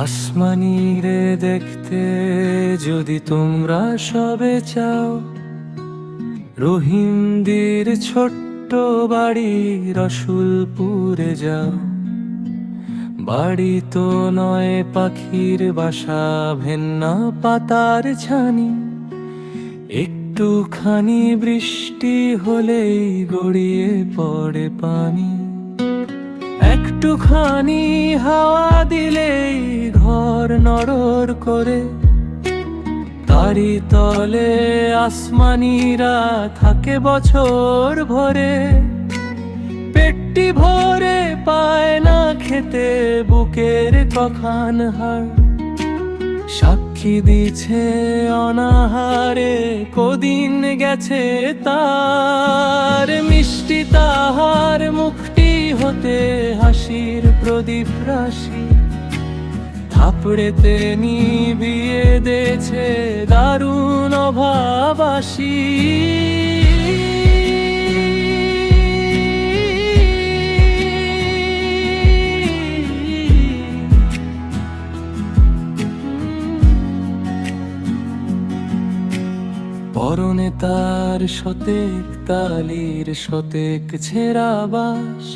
আসমানিরে দেখতে যদি তোমরা সবে চাও, রহিমদের ছোট্ট বাড়ি রসুলপুরে যাও। বাড়ি তো নয় পাখির বাসা, ভেন্না পাতার ছানি, একটুখানি বৃষ্টি হলেই গড়িয়ে পড়ে পানি। একটুখানি হাওয়া দিলেই ঘর নড়র করে, তারি তলে আসমানিরা থাকে বছর ভরে। পেটটি ভরে পায় না খেতে বুকের কখান হাড়, সাক্ষী দিছে অনাহারে কদিন গেছে তার। মিষ্টি তাহার মুখটি হতে হাসির প্রদীপ রাশি, থাপড়েতে নিভিয়ে দেছে দারুণ অভাবাসী। পরনে তার শতেক তালির শতেক ছেঁড়া বাস,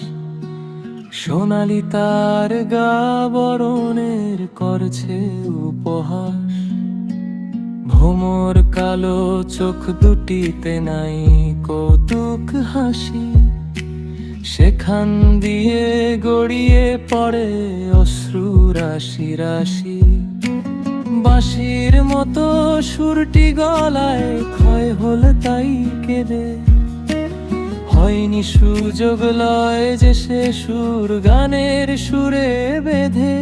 সোনালি তার গা বরণের করছে উপহাস। ভোমর কালো চোখ দুটিতে নাই কৌতুক হাসি, সেখান দিয়ে গড়িয়ে পড়ে অশ্রু রাশি রাশি। বাঁশির মতো সুরটি গলায় ক্ষয় হল তাই কেঁদে, হয়নি সুযোগ লয় যে সে সুর গানের সুরে বেঁধে।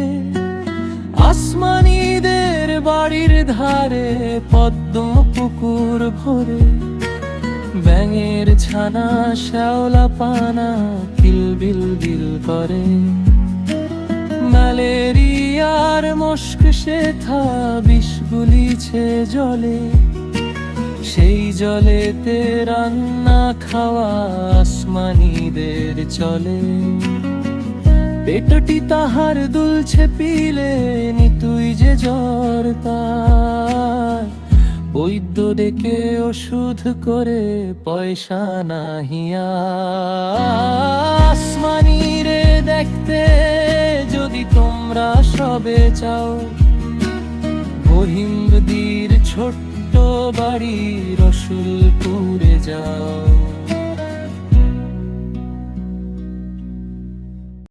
আসমানিদের বাড়ির ধারে পদ্ম পুকুর ভরে, ব্যাঙের ছানা শ্যাওলা পানা কিলবিল বিল করে। ম্যালেরিয়ার মস্ক শেথা বিষ গুলিছে জলে, সেই জলেতে রান্না খাওয়া আসমানিদের চলে। পেটটি তাহার দুলছে পিলে নিতুই যে জ্বর তার, বৈদ্য ডেকে ওষুধ করে পয়সা নাহিয়া। আসমানিরে দেখতে যদি তোমরা সবে চাও, রহিমদের ছোট্ট বাড়ি রসুলপুর